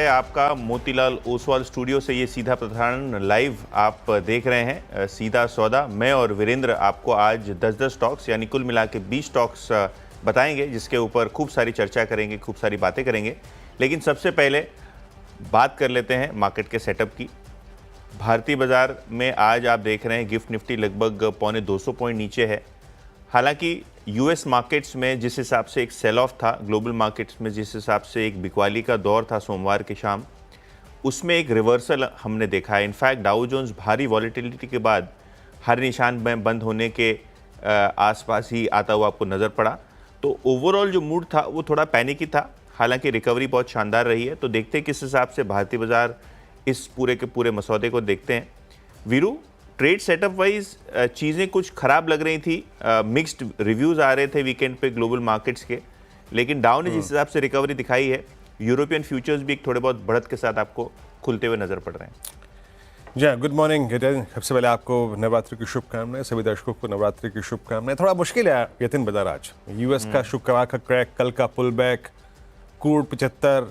है आपका मोतीलाल ओसवाल स्टूडियो से। ये सीधा प्रसारण लाइव आप देख रहे हैं, सीधा सौदा। मैं और वीरेंद्र आपको आज 10-10 स्टॉक्स यानी कुल मिला के 20 स्टॉक्स बताएंगे, जिसके ऊपर खूब सारी चर्चा करेंगे, खूब सारी बातें करेंगे। लेकिन सबसे पहले बात कर लेते हैं मार्केट के सेटअप की। भारतीय बाजार में आज आप देख रहे हैं गिफ्ट निफ्टी लगभग 250 पॉइंट नीचे है। हालांकि यूएस मार्केट्स में जिस हिसाब से एक सेल ऑफ था, ग्लोबल मार्केट्स में जिस हिसाब से एक बिकवाली का दौर था सोमवार की शाम, उसमें एक रिवर्सल हमने देखा है। इनफैक्ट डाउ जोन्स भारी वॉलेटिलिटी के बाद हर निशान में बंद होने के आसपास ही आता हुआ आपको नज़र पड़ा। तो ओवरऑल जो मूड था वो थोड़ा पैनिकी था। हालांकि रिकवरी बहुत शानदार रही है। तो देखते हैं किस हिसाब से भारतीय बाजार इस पूरे के पूरे मसौदे को देखते हैं। वीरू, ट्रेड सेटअप वाइज चीज़ें कुछ ख़राब लग रही थी, मिक्स्ड रिव्यूज़ आ रहे थे वीकेंड पे ग्लोबल मार्केट्स के, लेकिन डाउ ने जिस हिसाब से रिकवरी दिखाई है, यूरोपियन फ्यूचर्स भी एक थोड़े बहुत बढ़त के साथ आपको खुलते हुए नज़र पड़ रहे हैं। जी, गुड मॉर्निंग। सबसे पहले आपको नवरात्रि की शुभकामनाएं, सभी दर्शकों को नवरात्रि की शुभकामनाएं। थोड़ा मुश्किल है यतिन बाजार आज। यूएस का शुक्रवार का क्रैक, कल का पुल बैक, क्रूड 75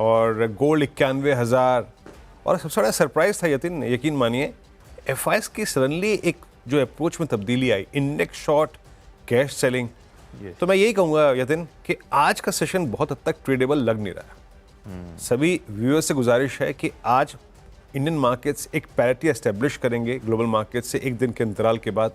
और गोल्ड 91,000। और सबसे बड़ा सरप्राइज था यतिन, यकीन मानिए, एफआईएस की सडनली एक जो अप्रोच में तब्दीली आई, इंडेक्स शॉर्ट, कैश सेलिंग। तो मैं यही कहूँगा यतिन कि आज का सेशन बहुत हद तक ट्रेडेबल लग नहीं रहा। सभी व्यूअर्स से गुजारिश है कि आज इंडियन मार्केट्स एक पैरिटी एस्टेब्लिश करेंगे ग्लोबल मार्केट से एक दिन के अंतराल के बाद।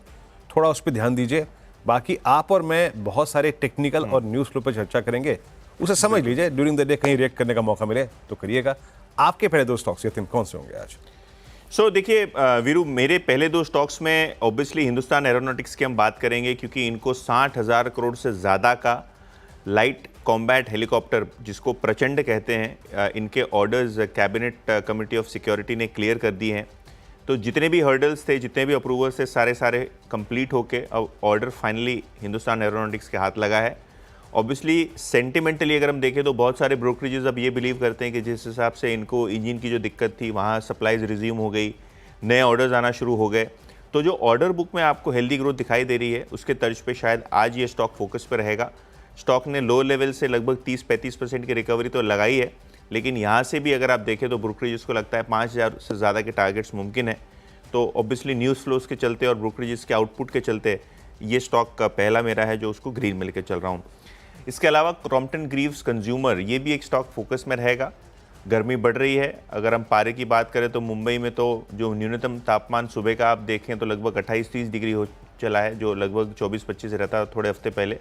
थोड़ा उस पर ध्यान दीजिए। बाकी आप और मैं बहुत सारे टेक्निकल और न्यूज़ फ्लो पर चर्चा करेंगे, उसे समझ लीजिए। ड्यूरिंग द डे कहीं रिएक्ट करने का मौका मिले तो करिएगा। आपके पहले दो स्टॉक्स यतिन कौन से होंगे आज? देखिए वीरू, मेरे पहले दो स्टॉक्स में ऑब्वियसली हिंदुस्तान एरोनॉटिक्स की हम बात करेंगे, क्योंकि इनको 60,000 करोड़ से ज़्यादा का लाइट कॉम्बैट हेलीकॉप्टर, जिसको प्रचंड कहते हैं, इनके orders cabinet committee of security ने क्लियर कर दी हैं। तो जितने भी हर्डल्स थे, जितने भी अप्रूवल्स थे, सारे कंप्लीट होके अब ऑर्डर फाइनली हिंदुस्तान एरोनॉटिक्स के हाथ लगा है। ऑब्वियसली सेंटिमेंटली अगर हम देखें तो बहुत सारे ब्रोकरेजेस अब ये बिलीव करते हैं कि जिस हिसाब से इनको इंजन की जो दिक्कत थी, वहाँ सप्लाईज रिज्यूम हो गई, नए ऑर्डर्स आना शुरू हो गए। तो जो ऑर्डर बुक में आपको हेल्दी ग्रोथ दिखाई दे रही है, उसके तर्ज पे शायद आज ये स्टॉक फोकस पर रहेगा। स्टॉक ने लो लेवल से लगभग 30-35% की रिकवरी तो लगाई है, लेकिन यहाँ से भी अगर आप देखें तो ब्रोकरेजेस को लगता है 5,000 से ज़्यादा के टारगेट्स मुमकिन है। तो ऑब्वियसली न्यूज़ फ्लोज के चलते और ब्रोकरेजेस के आउटपुट के चलते ये स्टॉक का पहला मेरा है जो उसको ग्रीन में लेकर चल रहा हूँ। इसके अलावा क्रॉम्पटन ग्रीव्स कंज्यूमर, ये भी एक स्टॉक फोकस में रहेगा। गर्मी बढ़ रही है। अगर हम पारे की बात करें तो मुंबई में तो जो न्यूनतम तापमान सुबह का आप देखें तो लगभग 28-30 डिग्री हो चला है, जो लगभग 24-25 रहता थोड़े हफ्ते पहले।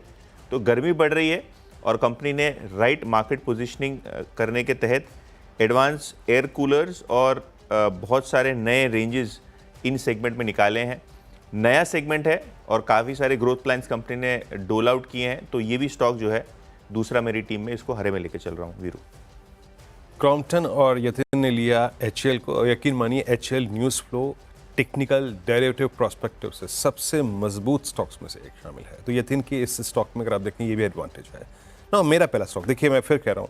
तो गर्मी बढ़ रही है और कंपनी ने राइट मार्केट पोजीशनिंग करने के तहत एडवांस एयर कूलर्स और बहुत सारे नए रेंजेस इन सेगमेंट में निकाले हैं। नया सेगमेंट है और काफ़ी सारे ग्रोथ प्लान्स कंपनी ने डोल आउट किए हैं। तो ये भी स्टॉक जो है दूसरा मेरी टीम में, इसको हरे में लेकर चल रहा हूँ वीरू। क्रॉम्पटन और यतिन ने लिया एचएल को। यकीन मानिए HL news flow, technical, derivative, prospective से सबसे मजबूत स्टॉक्स में से एक शामिल है। तो यतिन की इस स्टॉक में अगर आप देखें ये भी एडवांटेज है ना। मेरा पहला स्टॉक देखिए, मैं फिर कह रहा हूँ,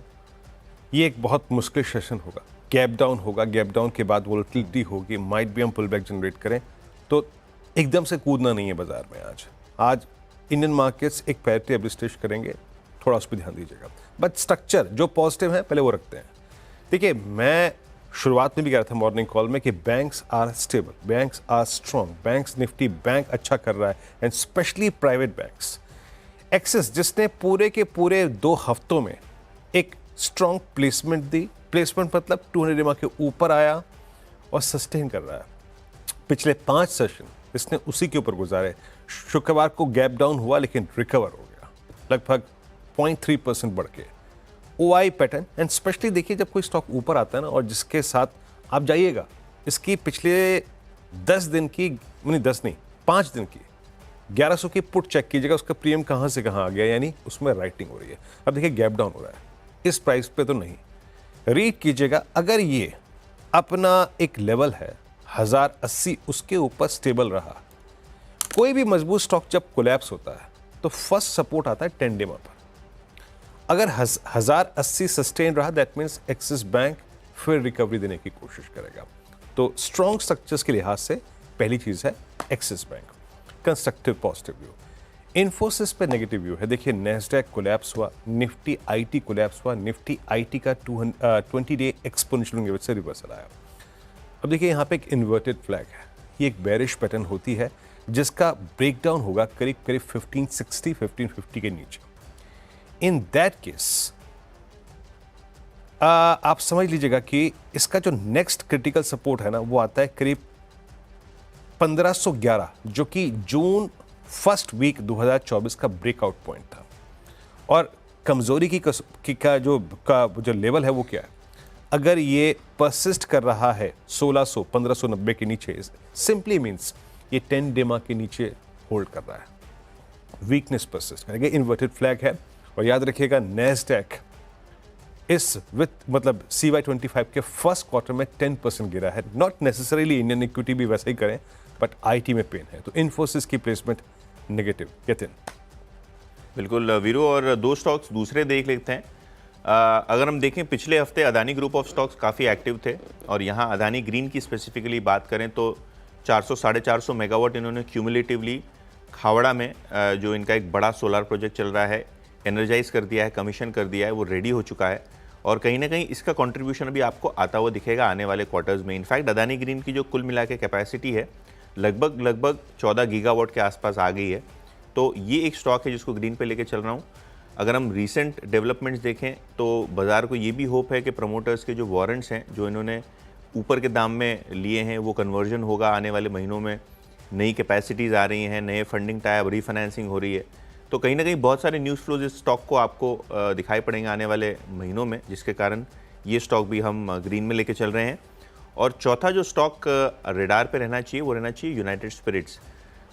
ये एक बहुत मुश्किल सेशन होगा। गैप डाउन होगा, गैप डाउन के बाद वोलेटिलिटी होगी, माइट भी हम पुल बैक जनरेट करें। तो एकदम से कूदना नहीं है बाजार में। आज इंडियन मार्केट्स एक पैरिटी एस्टैब्लिश करेंगे, थोड़ा उस पर ध्यान दीजिएगा। बट स्ट्रक्चर जो पॉजिटिव है पहले वो रखते हैं। देखिए, मैं शुरुआत में भी कह रहा था मॉर्निंग कॉल में कि banks are stable, banks are strong, banks Nifty bank अच्छा कर रहा है, and specially private banks. Axis जिसने पूरे के पूरे 2 हफ्तों में एक स्ट्रॉन्ग प्लेसमेंट दी, प्लेसमेंट मतलब 200 EMA के ऊपर आया और सस्टेन कर रहा है। पिछले 5 सेशन इसने उसी के ऊपर गुजारे। शुक्रवार को गैप डाउन हुआ लेकिन रिकवर हो गया, लगभग 0.3% बढ़ के। ओआई पैटर्न, एंड स्पेशली देखिए जब कोई स्टॉक ऊपर आता है ना, और जिसके साथ आप जाइएगा, इसकी पिछले 10 दिन की, नहीं 10 नहीं 5 दिन की 1100 की पुट चेक कीजिएगा, उसका प्रीमियम कहाँ से कहाँ आ गया, यानी उसमें राइटिंग हो रही है। अब देखिए गैप डाउन हो रहा है, इस प्राइस पे तो नहीं। रीड कीजिएगा, अगर ये अपना एक लेवल है 1080, उसके ऊपर स्टेबल रहा। कोई भी मजबूत स्टॉक जब कोलैप्स होता है तो फर्स्ट सपोर्ट आता है 10 EMA पर। अगर 1080 सस्टेन रहा, दैट मीन्स एक्सिस बैंक फिर रिकवरी देने की कोशिश करेगा। तो स्ट्रॉन्ग स्ट्रक्चर्स के लिहाज से पहली चीज़ है axis bank, constructive positive view. Infosys पे नेगेटिव व्यू है। देखिए नेस्डैक कोलैप्स हुआ, निफ्टी आईटी कोलैप्स हुआ, निफ्टी आईटी का 20 डे एक्सपोनेंशियल मूविंग एवरेज से रिवर्सल आया। अब देखिए यहाँ पे एक इन्वर्टेड फ्लैग है, ये एक बेरिश पैटर्न होती है जिसका ब्रेकडाउन होगा करीब करीब 1560 1550 के नीचे। इन दैट केस आप समझ लीजिएगा कि इसका जो नेक्स्ट क्रिटिकल सपोर्ट है ना वो आता है करीब 1511, जो कि जून फर्स्ट वीक 2024 का ब्रेकआउट पॉइंट था। और कमजोरी का जो लेवल है वो क्या है, अगर ये परसिस्ट कर रहा है 1600 1590 के नीचे, सिंपली मींस ये 10 डेमा के नीचे होल्ड कर रहा है, वीकनेस परसिस्ट करेगा, इन्वर्टेड फ्लैग है। और याद रखिएगा नेस्डैक इस मतलब CY25 के फर्स्ट क्वार्टर में 10% गिरा है। नॉट नेसेसरीली इंडियन इक्विटी भी वैसे ही करें, बट आईटी में पेन है, तो इन्फोसिस की प्लेसमेंट नेगेटिव। यतिन बिल्कुल वीरू, और दो स्टॉक्स दूसरे देख लेते हैं। अगर हम देखें पिछले हफ्ते अदानी ग्रुप ऑफ स्टॉक्स काफ़ी एक्टिव थे, और यहाँ अदानी ग्रीन की स्पेसिफिकली बात करें तो 400-450 मेगावाट इन्होंने क्यूमुलेटिवली खावड़ा में जो इनका एक बड़ा सोलर प्रोजेक्ट चल रहा है, एनर्जाइज कर दिया है, कमीशन कर दिया है, वो रेडी हो चुका है। और कहीं ना कहीं इसका कंट्रीब्यूशन अभी आपको आता हुआ दिखेगा आने वाले क्वार्टर्स में। इनफैक्ट अदानी ग्रीन की जो कुल मिला के कैपेसिटी है लगभग 14 गीगावाट के आसपास आ गई है। तो ये एक स्टॉक है जिसको ग्रीन पे लेके चल रहा हूँ। अगर हम रीसेंट डेवलपमेंट्स देखें तो बाज़ार को ये भी होप है कि प्रमोटर्स के जो वारंट्स हैं जो इन्होंने ऊपर के दाम में लिए हैं वो कन्वर्जन होगा आने वाले महीनों में। नई कैपेसिटीज़ आ रही हैं, नए फंडिंग टाइप रीफाइनेंसिंग हो रही है, तो कहीं ना कहीं बहुत सारे न्यूज़ फ्लोज इस स्टॉक को आपको दिखाई पड़ेंगे आने वाले महीनों में, जिसके कारण ये स्टॉक भी हम ग्रीन में लेके चल रहे हैं। और चौथा जो स्टॉक रेडार पे रहना चाहिए वो रहना चाहिए यूनाइटेड स्पिरिट्स।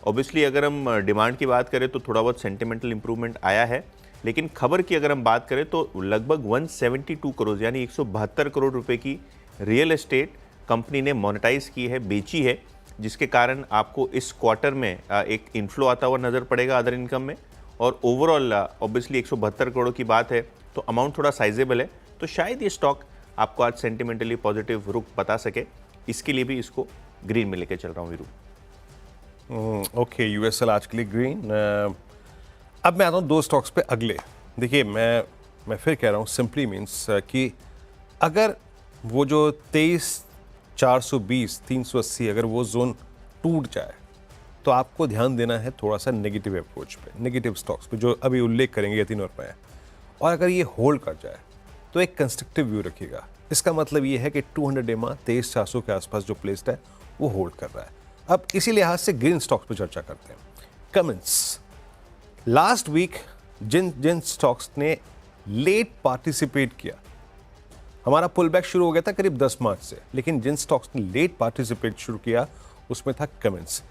ऑब्वियसली अगर हम डिमांड की बात करें तो थोड़ा बहुत सेंटिमेंटल इंप्रूवमेंट आया है, लेकिन खबर की अगर हम बात करें तो लगभग 172 करोड़ यानी 172 करोड़ रुपए की रियल एस्टेट कंपनी ने मोनेटाइज की है, बेची है, जिसके कारण आपको इस क्वार्टर में एक इन्फ्लो आता हुआ नज़र पड़ेगा अदर इनकम में। और ओवरऑल ऑब्वियसली 172 करोड़ की बात है तो अमाउंट थोड़ा साइजेबल है, तो शायद ये स्टॉक आपको आज सेंटिमेंटली पॉजिटिव रुख बता सके, इसके लिए भी इसको ग्रीन में लेके चल रहा हूँ वीरू। ओके, यूएसएल आज के लिए ग्रीन। अब मैं आता हूँ दो स्टॉक्स पे अगले। देखिए मैं फिर कह रहा हूँ, सिंपली मीन्स कि अगर वो जो 23,420 380 अगर वो जोन टूट जाए तो आपको ध्यान देना है थोड़ा सा नेगेटिव अप्रोच पे, नेगेटिव स्टॉक्स पे जो अभी उल्लेख करेंगे यतिन और मैं। और अगर ये होल्ड कर जाए तो एक कंस्ट्रक्टिव व्यू रखिएगा। इसका मतलब ये है कि 200 डेमा 23,400 के आसपास जो प्लेस्ड है वो होल्ड कर रहा है। अब इसी लिहाज से ग्रीन स्टॉक्स पे चर्चा करते हैं। कमेंस, लास्ट वीक जिन स्टॉक्स ने लेट पार्टिसिपेट किया, हमारा पुल बैक शुरू हो गया था करीब 10 मार्च से, लेकिन जिन स्टॉक्स ने लेट पार्टिसिपेट शुरू किया उसमें था कमेंस।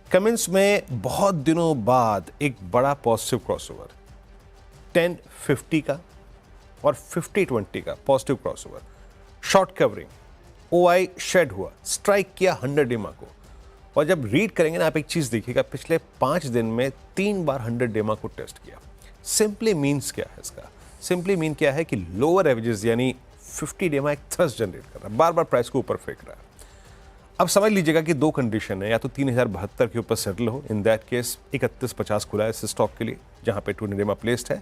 कमेंस में बहुत दिनों बाद एक बड़ा पॉजिटिव क्रॉसओवर 1050 का और 50-20 का positive crossover, short covering, OI shed हुआ, स्ट्राइक किया 100 डेमा को। और जब रीड करेंगे ना आप एक चीज देखिएगा, पिछले 5 दिन में 3 बार 100 डेमा को टेस्ट किया। सिंपली मीन्स क्या है इसका? सिंपली मीन क्या है कि लोअर एवरेजेस यानी 50 डेमा एक थ्रस्ट जनरेट कर रहा है, बार बार प्राइस को ऊपर फेंक रहा है। अब समझ लीजिएगा कि दो कंडीशन है, या तो 3072 के ऊपर सेटल हो, इन दैट केस 3150 खुला है इस स्टॉक के लिए जहां पे 200 डेमा प्लेस्ड है।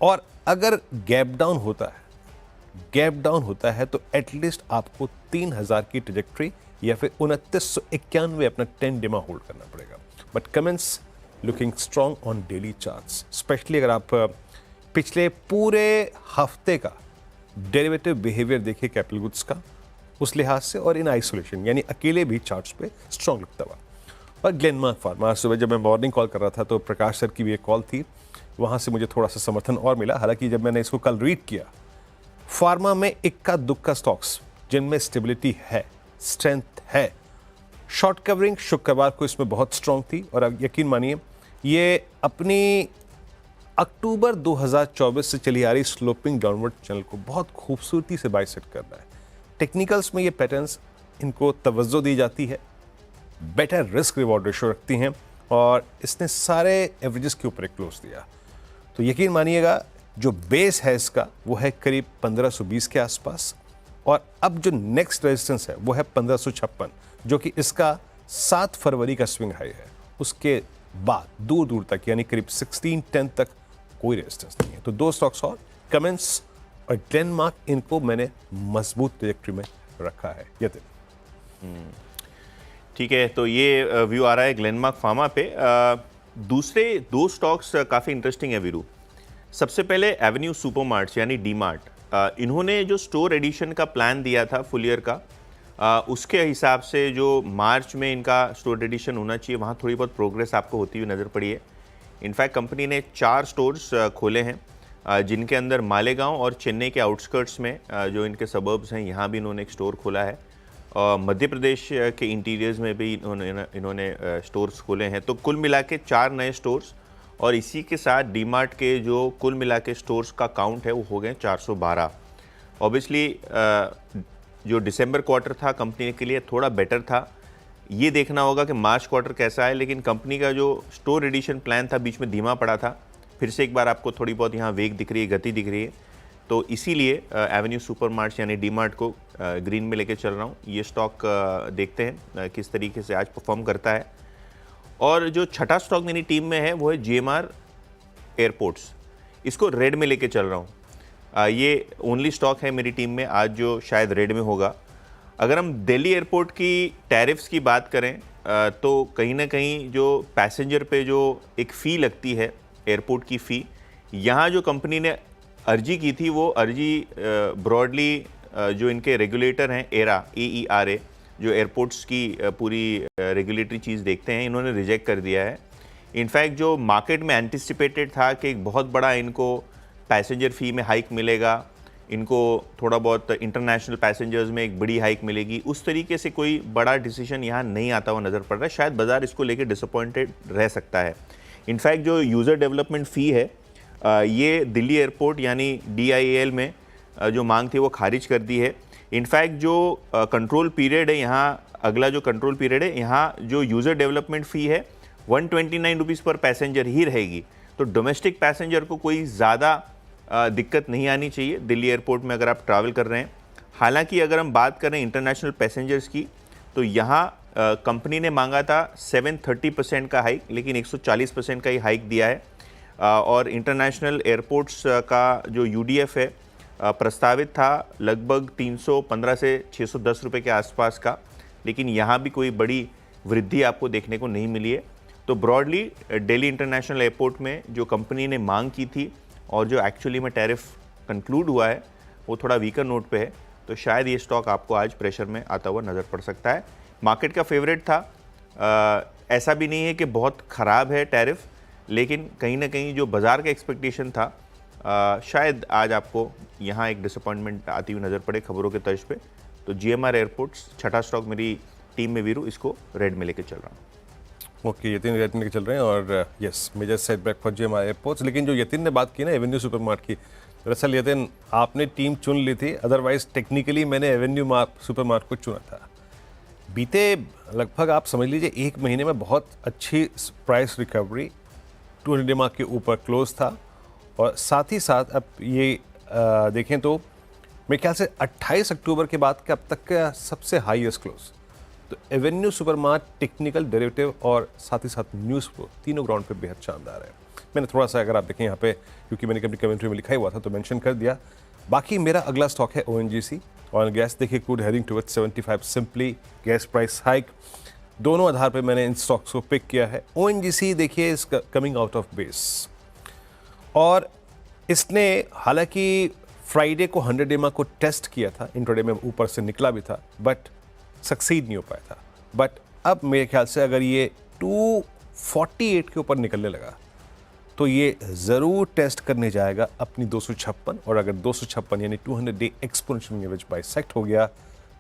और अगर गैप डाउन होता है तो एटलीस्ट आपको 3000 की ट्रेजेक्ट्री या फिर 2991 अपना 10 डेमा होल्ड करना पड़ेगा। But Cummins looking strong on daily charts, specially अगर आप पिछले पूरे हफ्ते का डेरिवेटिव बिहेवियर देखिए कैपिटल गुड्स का, उस लिहाज से, और इन आइसोलेशन यानी अकेले भी चार्ट्स पे स्ट्रॉन्ग लगता हुआ। और ग्लेनमार्क फार्मा, आज सुबह जब मैं मॉर्निंग कॉल कर रहा था तो प्रकाश सर की भी एक कॉल थी, वहाँ से मुझे थोड़ा सा समर्थन और मिला। हालांकि जब मैंने इसको कल रीड किया, फार्मा में इक्का दुक्का स्टॉक्स जिनमें स्टेबिलिटी है, स्ट्रेंथ है। शॉर्ट कवरिंग शुक्रवार को इसमें बहुत स्ट्रॉन्ग थी, और अब यकीन मानिए ये अपनी अक्टूबर 2024 से चली आ रही स्लोपिंग डाउनवर्ड चैनल को बहुत खूबसूरती से बाइसेक्ट कर रहा है। टेक्निकल्स में ये पैटर्न्स इनको तवज्जो दी जाती है, बेटर रिस्क रिवॉर्ड रेशो रखती हैं, और इसने सारे एवरेजेस के ऊपर एक क्लोज दिया। तो यकीन मानिएगा जो बेस है इसका वो है करीब 1520 के आसपास, और अब जो नेक्स्ट रेजिस्टेंस है वो है 1556, जो कि इसका 7 फरवरी का स्विंग हाई है। उसके बाद दूर दूर तक यानी करीब 1610 तक कोई रेजिस्टेंस नहीं है। तो दो स्टॉक्स और कमेंस और ग्लेनमार्क, इनको मैंने मजबूत ट्रैजेक्टरी में रखा है। यतिन ठीक है, तो ये व्यू आ रहा है ग्लेनमार्क फार्मा पे। दूसरे दो स्टॉक्स काफ़ी इंटरेस्टिंग है वीरू। सबसे पहले एवेन्यू सुपरमार्ट्स यानी डी मार्ट। इन्होंने जो स्टोर एडिशन का प्लान दिया था फुल ईयर का, उसके हिसाब से जो मार्च में इनका स्टोर एडिशन होना चाहिए, वहाँ थोड़ी बहुत प्रोग्रेस आपको होती हुई नज़र पड़ी है। इनफैक्ट कंपनी ने 4 स्टोर्स खोले हैं, जिनके अंदर मालेगांव और चेन्नई के आउटस्कर्ट्स में जो इनके सबर्ब्स हैं, यहाँ भी इन्होंने एक स्टोर खोला है। मध्य प्रदेश के इंटीरियर्स में भी इन्होंने स्टोर्स खोले हैं। तो कुल मिला के 4 नए स्टोर्स, और इसी के साथ डी मार्ट के जो कुल मिला के स्टोर्स का काउंट है वो हो गए 412। ऑब्वियसली जो दिसंबर क्वार्टर था कंपनी के लिए थोड़ा बेटर था। ये देखना होगा कि मार्च क्वार्टर कैसा है, लेकिन कंपनी का जो स्टोर एडिशन प्लान था बीच में धीमा पड़ा था। फिर से एक बार आपको थोड़ी बहुत यहाँ वेग दिख रही है, गति दिख रही है। तो इसीलिए एवेन्यू सुपरमार्ट्स यानी डी मार्ट को ग्रीन में लेके चल रहा हूँ। ये स्टॉक देखते हैं किस तरीके से आज परफॉर्म करता है। और जो छठा स्टॉक मेरी टीम में है वो है GMR एयरपोर्ट्स। इसको रेड में लेके चल रहा हूँ। ये ओनली स्टॉक है मेरी टीम में आज जो शायद रेड में होगा। अगर हम दिल्ली एयरपोर्ट की टैरिफ्स की बात करें तो कहीं ना कहीं जो पैसेंजर पे जो एक फ़ी लगती है, एयरपोर्ट की फ़ी, यहाँ जो कंपनी ने अर्जी की थी वो अर्जी ब्रॉडली जो इनके रेगुलेटर हैं ERA, जो एयरपोर्ट्स की पूरी रेगुलेटरी चीज़ देखते हैं, इन्होंने रिजेक्ट कर दिया है। इनफैक्ट जो मार्केट में एंटिसिपेटेड था कि एक बहुत बड़ा इनको पैसेंजर फ़ी में हाइक मिलेगा, इनको थोड़ा बहुत इंटरनेशनल पैसेंजर्स में एक बड़ी हाइक मिलेगी, उस तरीके से कोई बड़ा डिसीजन यहाँ नहीं आता हुआ नज़र पड़ रहा है। शायद बाज़ार इसको लेकर डिसअपॉइंटेड रह सकता है। इनफैक्ट जो यूज़र डेवलपमेंट फ़ी है ये दिल्ली एयरपोर्ट यानी DIAL में जो मांग थी वो खारिज कर दी है। इनफैक्ट जो कंट्रोल पीरियड है यहाँ, अगला जो कंट्रोल पीरियड है यहाँ, जो यूज़र डेवलपमेंट फ़ी है 129 रुपीज़ पर पैसेंजर ही रहेगी। तो डोमेस्टिक पैसेंजर को कोई ज़्यादा दिक्कत नहीं आनी चाहिए दिल्ली एयरपोर्ट में अगर आप ट्रैवल कर रहे हैं। हालांकि अगर हम बात करें इंटरनेशनल पैसेंजर्स की, तो यहाँ कंपनी ने मांगा था 730% का हाइक, लेकिन 140% का ही हाइक दिया है। और इंटरनेशनल एयरपोर्ट्स का जो UDF है प्रस्तावित था लगभग 315 से 610 रुपये के आसपास का, लेकिन यहाँ भी कोई बड़ी वृद्धि आपको देखने को नहीं मिली है। तो ब्रॉडली दिल्ली इंटरनेशनल एयरपोर्ट में जो कंपनी ने मांग की थी और जो एक्चुअली में टैरिफ कंक्लूड हुआ है वो थोड़ा वीकर नोट पे है। तो शायद ये स्टॉक आपको आज प्रेशर में आता हुआ नज़र पड़ सकता है। मार्केट का फेवरेट था, ऐसा भी नहीं है कि बहुत ख़राब है टैरिफ, लेकिन कहीं ना कहीं जो बाज़ार का एक्सपेक्टेशन था शायद आज आपको यहाँ एक डिसअपॉइंटमेंट आती हुई नज़र पड़े खबरों के तर्ज पे। तो GMR एयरपोर्ट्स छठा स्टॉक मेरी टीम में वीरू, इसको रेड में लेके चल रहा हूँ। ओके, यतिन रेड में लेके चल रहे हैं और yes major setback for GMR airports. लेकिन जो यतिन ने बात की ना एवेन्यू सुपरमार्ट की, दरअसल यतिन आपने टीम चुन ली थी, अदरवाइज टेक्निकली मैंने एवेन्यू सुपरमार्ट को चुना था। बीते लगभग आप समझ लीजिए 1 महीने में बहुत अच्छी प्राइस रिकवरी, 200 मार्क के ऊपर क्लोज था। और साथ ही साथ अब ये देखें तो मेरे ख्याल से 28 अक्टूबर के बाद का अब तक का सबसे हाईएस्ट क्लोज। तो एवेन्यू सुपरमार्ट टेक्निकल डेरिवेटिव और साथ ही साथ न्यूज़ फ्लो तीनों ग्राउंड पे बेहद शानदार है। मैंने थोड़ा सा अगर आप देखें यहाँ पे, क्योंकि मैंने कभी कमेंट्री में लिखा ही हुआ था तो मेंशन कर दिया। बाकी मेरा अगला स्टॉक है ONGC और गैस, देखिए crude heading towards 75 simply, gas price hike, दोनों आधार पे मैंने इन स्टॉक्स को पिक किया है। ONGC देखिए इस कमिंग आउट ऑफ बेस और इसने हालांकि फ्राइडे को 100 डेमा को टेस्ट किया था, इंट्राडे में ऊपर से निकला भी था बट सक्सीड नहीं हो पाया था। बट अब मेरे ख्याल से अगर ये 248 के ऊपर निकलने लगा तो ये ज़रूर टेस्ट करने जाएगा अपनी 256, और अगर 256 यानी 200 डे एक्सपोनेंशियल एवरेज बाइसेक्ट हो गया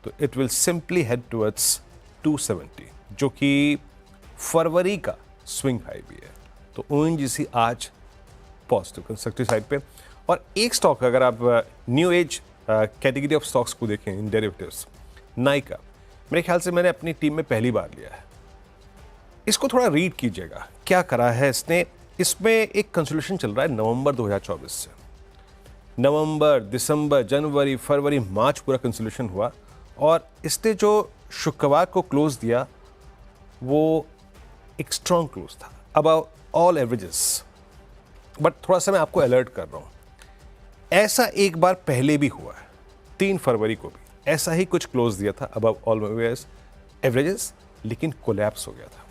तो it will simply head towards 270, जो कि फरवरी का स्विंग हाई भी है। तो ONGC आज पॉजिटिव कंस्ट्रक्टिव साइड पे। और एक स्टॉक अगर आप new age category of stocks को देखें इन डेरिवेटिव्स, नाइका मेरे ख्याल से मैंने अपनी टीम में पहली बार लिया है। इसको थोड़ा रीड कीजिएगा क्या करा है इसने। इसमें एक कंसोलिडेशन चल रहा है नवंबर 2024 से, नवंबर, दिसंबर, जनवरी, फरवरी, मार्च पूरा कंसोलिडेशन हुआ और इसने जो शुक्रवार को क्लोज दिया वो एक स्ट्रॉन्ग क्लोज था। अबाउट ऑल एवरेजेस, बट थोड़ा सा मैं आपको अलर्ट कर रहा हूँ। ऐसा एक बार पहले भी हुआ है, 3 फरवरी को भी ऐसा ही कुछ क्लोज दिया था अबव ऑल एवरेजेस, लेकिन कोलैप्स हो गया था।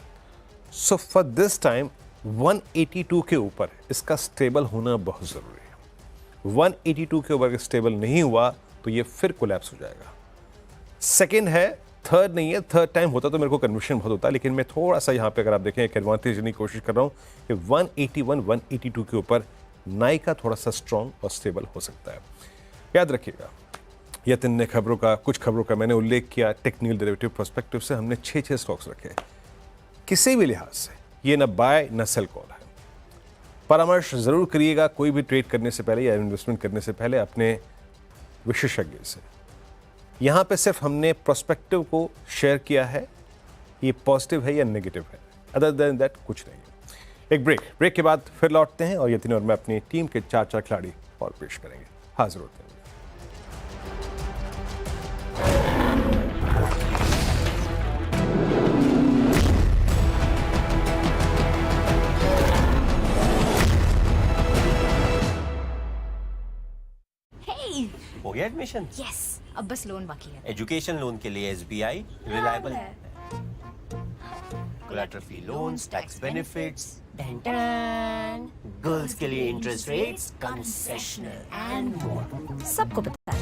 सो फॉर दिस टाइम 182 के ऊपर इसका स्टेबल होना बहुत ज़रूरी है। 182 के ऊपर स्टेबल नहीं हुआ तो ये फिर कोलैप्स हो जाएगा। सेकेंड है, थर्ड नहीं है, थर्ड टाइम होता तो मेरे को कन्फ्यूजन बहुत होता, लेकिन मैं थोड़ा सा यहाँ पे अगर आप देखें एक एडवांटेज लेने की कोशिश कर रहा हूँ कि 181 182 के ऊपर नाइका थोड़ा सा स्ट्रॉन्ग और स्टेबल हो सकता है। याद रखिएगा, यतिन ने कुछ खबरों का मैंने उल्लेख किया। टेक्निकल डेरिवेटिव पर्सपेक्टिव से हमने 6 स्टॉक्स रखे। किसी भी लिहाज से ये न बाय न सेल कॉल है। परामर्श जरूर करिएगा कोई भी ट्रेड करने से पहले या इन्वेस्टमेंट करने से पहले अपने विशेषज्ञ से। यहाँ पे सिर्फ हमने प्रोस्पेक्टिव को शेयर किया है, ये पॉजिटिव है या नेगेटिव है, अदर देन दैट कुछ नहीं। एक ब्रेक के बाद फिर लौटते हैं और यतिन और मैं अपनी टीम के 4 खिलाड़ी और पेश करेंगे। हाजिर होते हैं। हो गया एडमिशन? यस, अब बस लोन बाकी है। एजुकेशन लोन के लिए SBI रिलायबल है। Collateral free loans, tax benefits, girls के लिए interest rates, concessional and more. सबको पता है।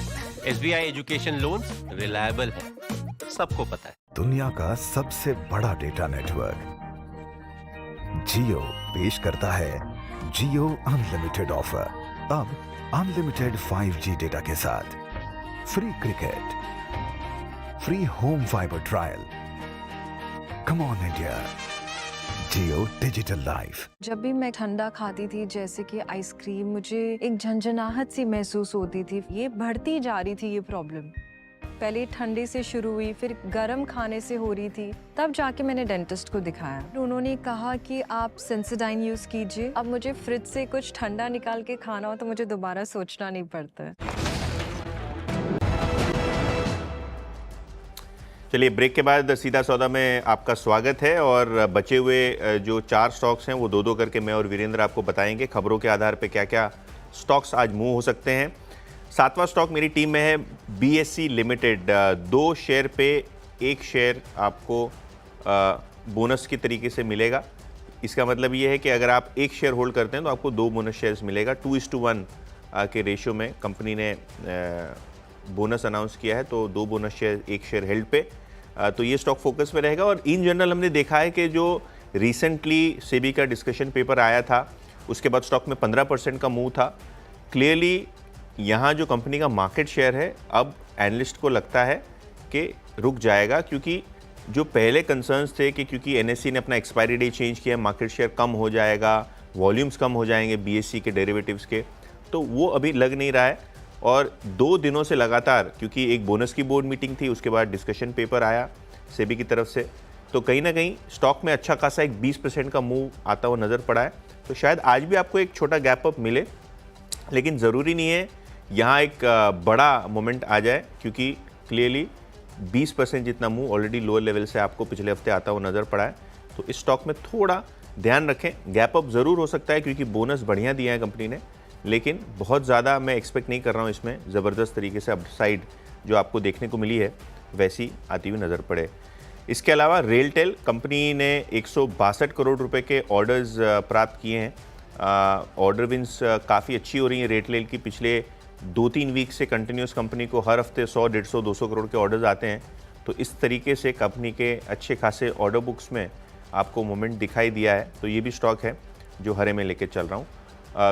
SBI एजुकेशन लोन रिलायबल है, सबको पता है। दुनिया का सबसे बड़ा डेटा नेटवर्क जियो पेश करता है जियो अनलिमिटेड ऑफर। अब अनलिमिटेड 5G डेटा के साथ free cricket, free home fibre trial. Come on India, Jio digital life. जब भी मैं ठंडा खाती थी जैसे कि आइसक्रीम, मुझे एक झंझनाहट सी महसूस होती थी। ये बढ़ती जा रही थी ये प्रॉब्लम। पहले ठंडे से शुरू हुई, फिर गर्म खाने से हो रही थी। तब जाके मैंने डेंटिस्ट को दिखाया। उन्होंने कहा कि आप सेंसोडाइन यूज कीजिए। अब मुझे फ्रिज से कुछ ठंडा निकाल के खाना हो तो मुझे दोबारा सोचना नहीं पड़ता है। चलिए, ब्रेक के बाद सीधा सौदा में आपका स्वागत है और बचे हुए जो 4 स्टॉक्स हैं वो 2-2 करके मैं और वीरेंद्र आपको बताएंगे खबरों के आधार पे क्या क्या स्टॉक्स आज मूव हो सकते हैं। 7वां स्टॉक मेरी टीम में है BSE लिमिटेड। 2 शेयर पे 1 शेयर आपको बोनस की तरीके से मिलेगा। इसका मतलब ये है कि अगर आप 1 शेयर होल्ड करते हैं तो आपको 2 बोनस शेयर्स मिलेगा। 2:1 के रेशियो में कंपनी ने बोनस अनाउंस किया है, तो 2 बोनस शेयर 1 शेयर हेल्ड पे। तो ये स्टॉक फोकस में रहेगा। और इन जनरल हमने देखा है कि जो रिसेंटली सेबी का डिस्कशन पेपर आया था उसके बाद स्टॉक में 15% का मूव था। क्लियरली यहाँ जो कंपनी का मार्केट शेयर है अब एनालिस्ट को लगता है कि रुक जाएगा, क्योंकि जो पहले कंसर्न्स थे कि क्योंकि NSE ने अपना एक्सपायरी डे चेंज किया, मार्केट शेयर कम हो जाएगा, वॉल्यूम्स कम हो जाएंगे BSE के डेरिवेटिव्स के, तो वो अभी लग नहीं रहा है। और 2 दिनों से लगातार, क्योंकि एक बोनस की बोर्ड मीटिंग थी, उसके बाद डिस्कशन पेपर आया सेबी की तरफ से, तो कहीं ना कहीं स्टॉक में अच्छा खासा एक 20% का मूव आता हुआ नज़र पड़ा है। तो शायद आज भी आपको एक छोटा गैप अप मिले, लेकिन ज़रूरी नहीं है यहाँ एक बड़ा मोमेंट आ जाए, क्योंकि क्लियरली 20% जितना मूव ऑलरेडी लोअर लेवल से आपको पिछले हफ्ते आता हुआ नज़र पड़ा है। तो इस स्टॉक में थोड़ा ध्यान रखें, गैप अप ज़रूर हो सकता है क्योंकि बोनस बढ़िया दिया है कंपनी ने, लेकिन बहुत ज़्यादा मैं एक्सपेक्ट नहीं कर रहा हूँ इसमें ज़बरदस्त तरीके से अपसाइड जो आपको देखने को मिली है वैसी आती हुई नज़र पड़े। इसके अलावा रेलटेल कंपनी ने 162 करोड़ रुपए के ऑर्डर्स प्राप्त किए हैं। ऑर्डर विंस काफ़ी अच्छी हो रही हैं रेलटेल की। पिछले 2-3 वीक से कंटिन्यूस कंपनी को हर हफ्ते 100, 150, 200 करोड़ के ऑर्डर्स आते हैं। तो इस तरीके से कंपनी के अच्छे खासे ऑर्डर बुक्स में आपको मोमेंट दिखाई दिया है। तो ये भी स्टॉक है जो हरे में लेके चल रहा हूँ।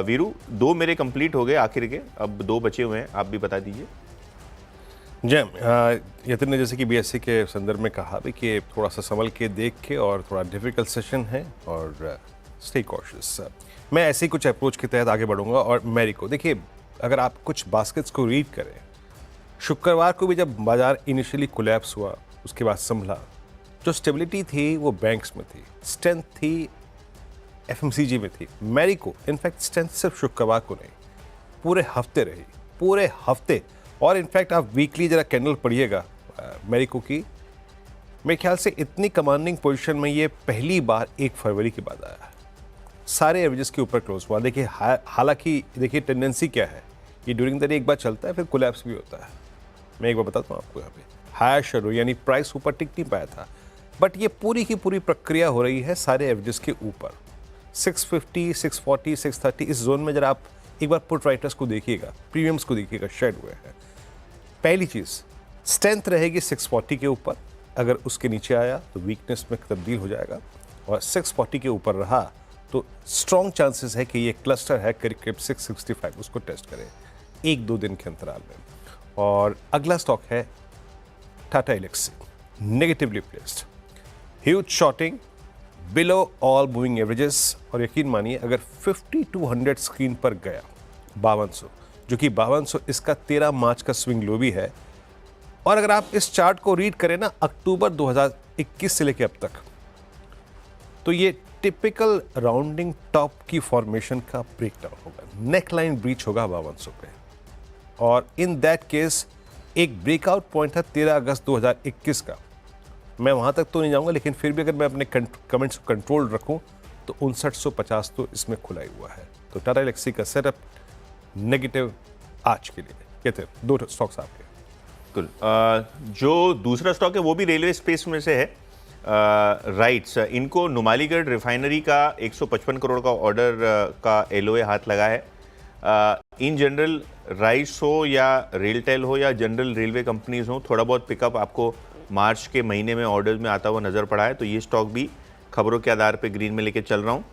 वीरू, 2 मेरे कंप्लीट हो गए आखिर के, अब 2 बचे हुए हैं, आप भी बता दीजिए। जैम, यतिन ने जैसे कि BSE के संदर्भ में कहा भी कि थोड़ा सा संभल के देख के, और थोड़ा डिफिकल्ट सेशन है और स्टे कॉशियस। मैं ऐसे ही कुछ अप्रोच के तहत आगे बढ़ूंगा। और मैरिको, देखिए अगर आप कुछ बास्केट्स को रीड करें, शुक्रवार को भी जब बाजार इनिशियली कोलैप्स हुआ उसके बाद संभला, जो स्टेबिलिटी थी वो बैंक्स में थी, स्ट्रेंथ थी FMCG में थी। मैरिको इनफैक्ट स्ट्रेंथ सिर्फ शुक्रवार को नहीं, पूरे हफ्ते रही, पूरे हफ्ते। और इनफैक्ट आप वीकली जरा कैंडल पढ़िएगा मैरिको की, मेरे ख्याल से इतनी कमांडिंग पोजीशन में ये पहली बार 1 फरवरी के बाद आया है। सारे एवरेजेस के ऊपर क्लोज हुआ। देखिए हालांकि देखिए टेंडेंसी क्या है, ये ड्यूरिंग द डे एक बार चलता है फिर कोलैप्स भी होता है। मैं एक बार बताता हूँ आपको, यहाँ पे हायर शुरू यानी प्राइस ऊपर टिक नहीं पाया था, बट ये पूरी की पूरी प्रक्रिया हो रही है सारे एवरेजेस के ऊपर। 650, 640, 630 इस जोन में जरा आप एक बार पुट राइटर्स को देखिएगा, प्रीमियम्स को देखिएगा, शेड हुए हैं। पहली चीज़ स्ट्रेंथ रहेगी 640 के ऊपर, अगर उसके नीचे आया तो वीकनेस में तब्दील हो जाएगा, और 640 के ऊपर रहा तो स्ट्रॉन्ग चांसेस है कि ये क्लस्टर है करीब करीब 665, उसको टेस्ट करें 1-2 दिन के अंतराल में। और अगला स्टॉक है Tata Elxsi, negatively placed, huge shorting below all moving averages, और यकीन मानिए अगर 50-100 स्क्रीन पर गया 5200, जो कि 5200 इसका 13 मार्च का स्विंग लो भी है, और अगर आप इस चार्ट को रीड करें ना अक्टूबर 2021 से लेकर अब तक, तो ये टिपिकल राउंडिंग टॉप की फॉर्मेशन का ब्रेकडाउन होगा, नेक लाइन ब्रीच होगा 5200 पे, और इन दैट केस एक ब्रेकआउट पॉइंट है 13 अगस्त 2021 का। मैं वहाँ तक तो नहीं जाऊँगा, लेकिन फिर भी अगर मैं अपने कमेंट्स को कंट्रोल रखूँ तो 5950 तो इसमें खुला ही हुआ है। तो टाटा एल्क्सी का सेटअप नेगेटिव आज के लिए। कहते हैं 2 स्टॉक्स आपके। बिल्कुल। जो दूसरा स्टॉक है वो भी रेलवे स्पेस में से है, राइट्स। इनको नुमालीगढ़ रिफाइनरी का 155 करोड़ का ऑर्डर का एलओए हाथ लगा है। इन जनरल राइट्स हो या रेलटेल हो या जनरल रेलवे कंपनीज हो, थोड़ा बहुत पिकअप आपको मार्च के महीने में ऑर्डर्स में आता हुआ नज़र पड़ा है, तो ये स्टॉक भी खबरों के आधार पे ग्रीन में लेके चल रहा हूँ।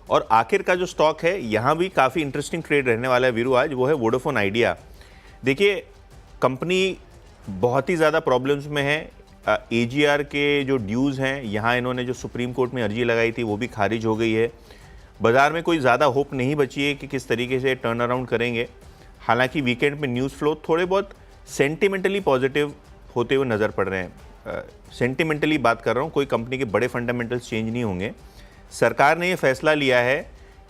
और आखिर का जो स्टॉक है यहाँ भी काफ़ी इंटरेस्टिंग ट्रेड रहने वाला है वीरू आज, वो है वोडाफोन आइडिया। देखिए कंपनी बहुत ही ज़्यादा प्रॉब्लम्स में है। एजीआर के जो ड्यूज़ हैं, यहाँ इन्होंने जो सुप्रीम कोर्ट में अर्जी लगाई थी वो भी खारिज हो गई है। बाज़ार में कोई ज़्यादा होप नहीं बची है कि किस तरीके से टर्न अराउंड करेंगे। हालांकि वीकेंड में न्यूज़ फ्लो थोड़े बहुत सेंटिमेंटली पॉजिटिव होते हुए नज़र पड़ रहे हैं। सेंटिमेंटली बात कर रहा हूँ, कोई कंपनी के बड़े फंडामेंटल्स चेंज नहीं होंगे। सरकार ने ये फैसला लिया है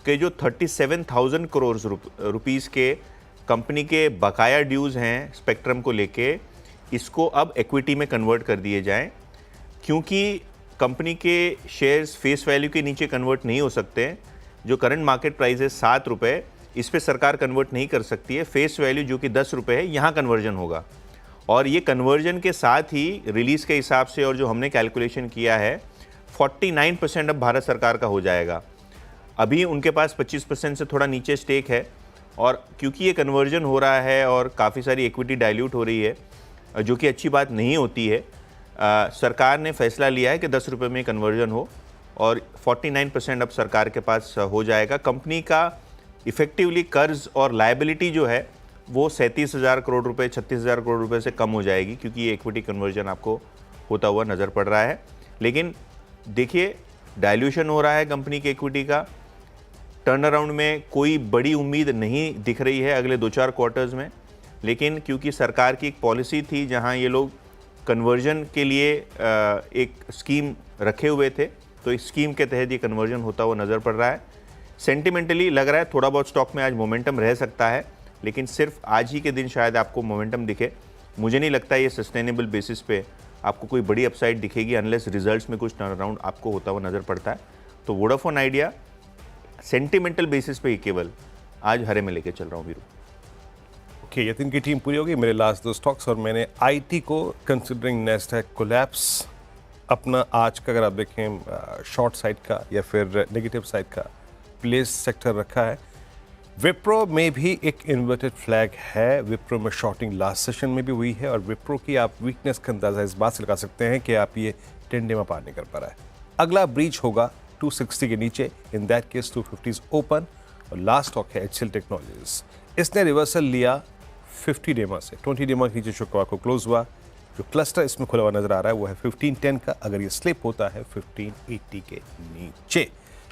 कि जो 37,000 करोड़ रुपीज़ के कंपनी के बकाया ड्यूज़ हैं स्पेक्ट्रम को लेके, इसको अब इक्विटी में कन्वर्ट कर दिए जाएं, क्योंकि कंपनी के शेयर्स फेस वैल्यू के नीचे कन्वर्ट नहीं हो सकते। जो करंट मार्केट प्राइस है 7 रुपये, इस पे सरकार कन्वर्ट नहीं कर सकती है। फेस वैल्यू जो कि 10 रुपये है, यहाँ कन्वर्जन होगा, और ये कन्वर्जन के साथ ही रिलीज़ के हिसाब से और जो हमने कैलकुलेशन किया है 49% अब भारत सरकार का हो जाएगा। अभी उनके पास 25% से थोड़ा नीचे स्टेक है, और क्योंकि ये कन्वर्जन हो रहा है और काफ़ी सारी इक्विटी डाइल्यूट हो रही है, जो कि अच्छी बात नहीं होती है, सरकार ने फैसला लिया है कि 10 रुपये में कन्वर्जन हो, और 49% अब सरकार के पास हो जाएगा। कंपनी का इफ़ेक्टिवली कर्ज और लायबिलिटी जो है वो 37,000 करोड़ रुपए, 36,000 करोड़ रुपए से कम हो जाएगी, क्योंकि ये इक्विटी कन्वर्जन आपको होता हुआ नज़र पड़ रहा है। लेकिन देखिए डाइल्यूशन हो रहा है कंपनी के इक्विटी का, टर्न अराउंड में कोई बड़ी उम्मीद नहीं दिख रही है अगले 2-4 क्वार्टर्स में। लेकिन क्योंकि सरकार की एक पॉलिसी थी जहां ये लोग कन्वर्जन के लिए एक स्कीम रखे हुए थे, तो इस स्कीम के तहत ये कन्वर्जन होता हुआ नज़र पड़ रहा है। सेंटिमेंटली लग रहा है थोड़ा बहुत स्टॉक में आज मोमेंटम रह सकता है, लेकिन सिर्फ आज ही के दिन शायद आपको मोमेंटम दिखे। मुझे नहीं लगता ये सस्टेनेबल बेसिस पे आपको कोई बड़ी अपसाइड दिखेगी, अनलेस रिजल्ट्स में कुछ टर्न अराउंड आपको होता हुआ नज़र पड़ता है। तो वोडाफोन आइडिया सेंटिमेंटल बेसिस पे ही केवल आज हरे में लेके चल रहा हूँ वीरू। ओके, यतिन की टीम पूरी होगी। मेरे लास्ट 2 स्टॉक्स, और मैंने आईटी को कंसिडरिंग नेस्डैक कोलैप्स अपना आज का अगर आप देखें शॉर्ट साइड का या फिर नेगेटिव साइड का प्लेस सेक्टर रखा है। विप्रो में भी एक इन्वर्टेड फ्लैग है। विप्रो में शॉर्टिंग लास्ट सेशन में भी हुई है, और विप्रो की आप वीकनेस का अंदाजा इस बात से लगा सकते हैं कि आप ये 10 डे में पार नहीं कर पा रहा है। अगला ब्रीच होगा 260 के नीचे, इन दैट केस 250 ओपन। और लास्ट स्टॉक है एचसीएल टेक्नोलॉजीज, इसने रिवर्सल लिया 50 डेमा से, 20 डेमा के नीचे शुक्रवार को क्लोज हुआ। जो क्लस्टर इसमें खुला हुआ नजर आ रहा है वो है 1510 का, अगर ये स्लिप होता है 1580 के नीचे।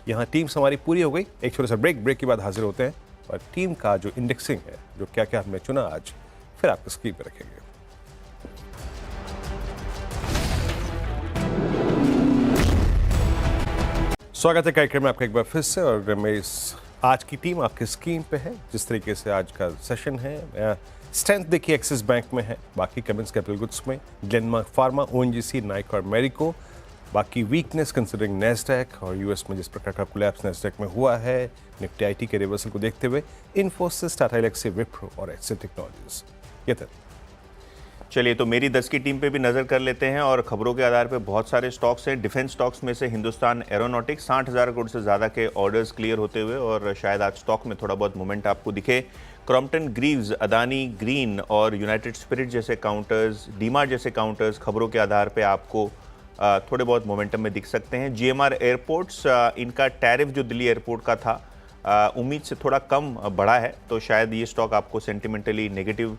यहाँ टीम्स हमारी पूरी हो गई। एक छोटा सा ब्रेक के बाद हाजिर होते हैं, और टीम का जो इंडेक्सिंग है, जो क्या क्या हमने चुना आज, फिर आपको स्क्रीन पर रखेंगे। स्वागत है कार्यक्रम में आपका एक बार फिर से, और मैं आज की टीम आपके स्क्रीन पे है। जिस तरीके से आज का सेशन है, स्ट्रेंथ देखिए एक्सिस बैंक में है, बाकी कमिंस कैपिटल गुड्स में, ग्लेनमार्क फार्मा, ओएनजीसी, नाइक और मैरिको। बाकी वीकनेस कंसिडरिंग नेस्डैक और यूएस में जिस प्रकार का कोलैप्स नेस्डैक में हुआ है, निफ्टी आईटी के रिवर्सल को देखते हुए इन्फोसिस, टाटा एलेक्सी, विप्रो और एक्सिस टेक्नोलॉजीज। ये था। चलिए, तो मेरी 10 की टीम पे भी नज़र कर लेते हैं और खबरों के आधार पे बहुत सारे स्टॉक्स हैं। डिफेंस स्टॉक्स में से हिंदुस्तान एरोनॉटिक्स 60,000 करोड़ से ज़्यादा के ऑर्डर्स क्लियर होते हुए और शायद आज स्टॉक में थोड़ा बहुत मोमेंट आपको दिखे। क्रॉम्पटन ग्रीव्स, अदानी ग्रीन और यूनाइटेड स्पिरिट जैसे काउंटर्स, डीमार्ट जैसे काउंटर्स खबरों के आधार पे आपको थोड़े बहुत मोमेंटम में दिख सकते हैं। जीएमआर एयरपोर्ट्स, इनका टैरिफ जो दिल्ली एयरपोर्ट का था उम्मीद से थोड़ा कम बढ़ा है, तो शायद ये स्टॉक आपको सेंटिमेंटली नेगेटिव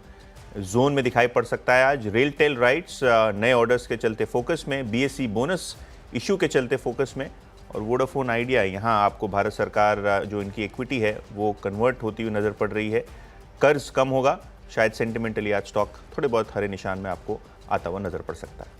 जोन में दिखाई पड़ सकता है आज। रेलटेल राइट्स नए ऑर्डर्स के चलते फोकस में, बीएसई बोनस इशू के चलते फोकस में और वोडाफोन आइडिया, यहाँ आपको भारत सरकार जो इनकी इक्विटी है वो कन्वर्ट होती हुई नज़र पड़ रही है। कर्ज कम होगा, शायद सेंटिमेंटली आज स्टॉक थोड़े बहुत हरे निशान में आपको आता हुआ नज़र पड़ सकता है।